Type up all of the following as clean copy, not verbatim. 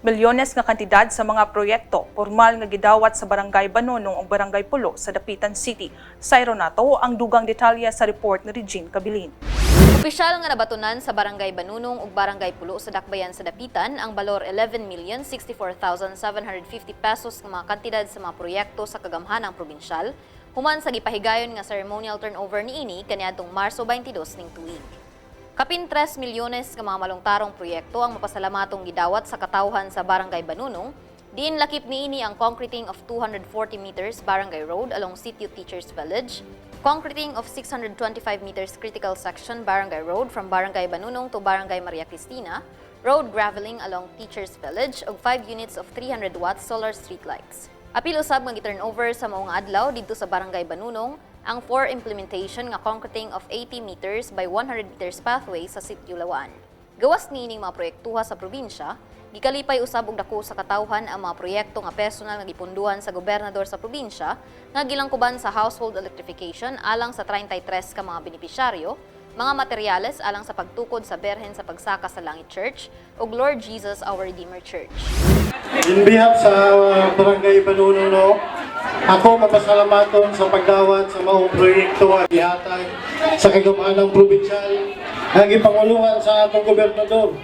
Milyones nga kantidad sa mga proyekto pormal nga gidawat sa Barangay Banonong ug Barangay Pulo sa Dapitan City. Sayro nato ang dugang detalye sa report ni Regine Cabilin. Opisyal nga nabatunan sa Barangay Banunong ug Barangay Pulo sa Dakbayan sa Dapitan ang balor 11,064,750 pesos nga mga kantidad sa mga proyekto sa kagamhanang probinsyal human sa gipahigayon nga ceremonial turnover niini kaniadtong Marso 22 ning tuig. Kapin 3 milyones nga mga malungtarong proyekto ang mapasalamatong gidawat sa katawhan sa Barangay Banunong, diin lakip niini ang concreting of 240 meters Barangay Road along Sitio Teachers Village, concreting of 625 meters critical section Barangay Road from Barangay Banunong to Barangay Maria Cristina, road graveling along Teachers Village ug 5 units of 300 watts solar streetlights. Apil usab nga gi-turnover sa maong adlaw didto sa Barangay Banunong ang for implementation nga concreting of 80 meters by 100 meters pathway sa Sitio Lawan. Gawas niining mga proyektuha sa probinsya, gikalipay usab og dako sa katawhan ang mga proyekto nga personal nga gipunduhan sa gobernador sa probinsya nga gilangkuban sa household electrification alang sa 33 ka mga benepisyaryo, mga materyales alang sa pagtukod sa Berhen sa Pagsaka sa Langit Church ug Lord Jesus Our Redeemer Church. In behalf sa Barangay Banunong, ako mapasalamaton sa pagdawat sa maong proyekto at ihatag sa kagamhanang probinsyal nga gipanguluhan sa atong gobernador.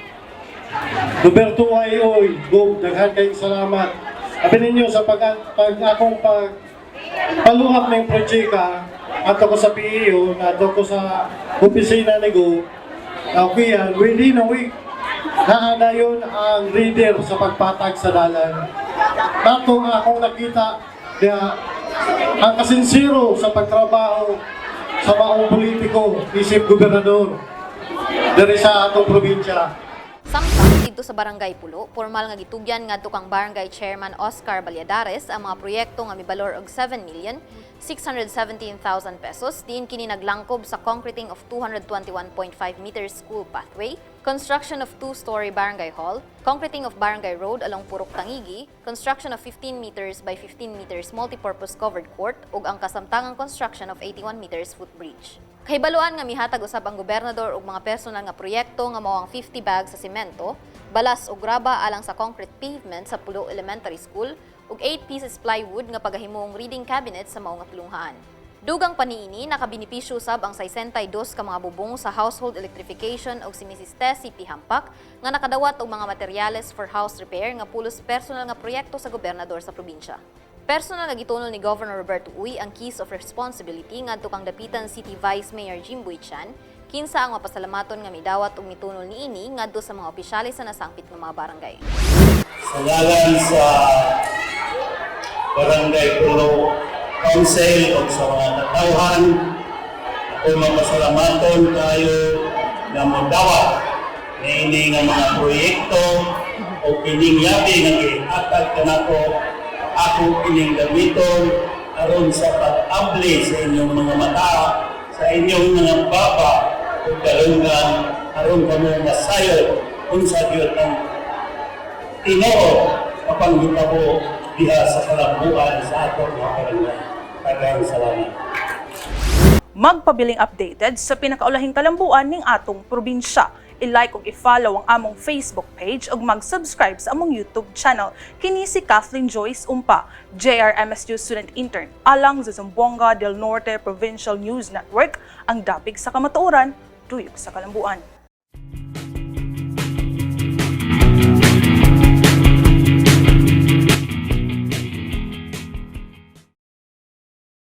Roberto Ayoy, daghan kayong salamat. Abi ninyo sa akong paluhap ng proyekta ato ko sa PEO, ato ko sa opisina ni Go. Okay yan, within a week, naanayon ang leader sa pagpatag sa dalan. Nato nga akong nakita na ang kasinsiro sa pagtrabaho sa maong politiko, isip gobernador, dari sa atong probinsya. Samtang dito sa Barangay Pulo, formal nga gitugyan ngadto kang Barangay Chairman Oscar Valladares ang mga proyekto nga mibalor og 7,617,000 pesos diin kini naglangkob sa concreting of 221.5 meters school pathway, construction of 2-story barangay hall, concreting of Barangay Road along Purok Tangigi, construction of 15 meters by 15 meters multipurpose covered court ug ang kasamtangang construction of 81 meters footbridge. Kahibaluan nga mihatag usab ang gobernador og mga personal nga proyekto nga mao ang 50 bags sa semento, balas ug graba alang sa concrete pavement sa Pulo Elementary School ug 8 pieces plywood nga pagahimong reading cabinet sa mao nga pulunghaan. Dugang paniini nakabenepisyo usab ang 62 ka mga bubong sa household electrification ug si Mrs. Tessie P. Hampak nga nakadawat og mga materyales for house repair nga pulos personal nga proyekto sa gobernador sa probinsya. Personal nga gitunol ni Governor Roberto Uy ang keys of responsibility ngadto kang Dapitan City Vice Mayor Jimboy Chan, kinsa ang mapasalamaton nga midawat ug mitunol niini ngadto sa mga opisyales sa nasangpit nga mga barangay. Sa ngalan sa Barangay Pulo Council o sa mga katawhan, ako mapasalamaton kayo na madawat niini nga mga proyekto o piningyabi nga gihatag kanako ako kining gamiton aron sa pag-abli sa inyong mga mata, sa inyong mga baba o kalungan aron kamo masayo kung sa Diyos ang tinoo kapag gitabo diha sa kalambuan sa atong mga barangay. Daghang salamat. Magpabiling updated sa pinakaulahing kalambuan ning atong probinsya. I-like ug i-follow ang among Facebook page ug mag-subscribe sa among YouTube channel. Kini si Kathleen Joyce Umpa, JRMSU Student Intern, alang sa Zamboanga del Norte Provincial News Network, ang dapig sa kamatuoran, tuyok sa kalambuan.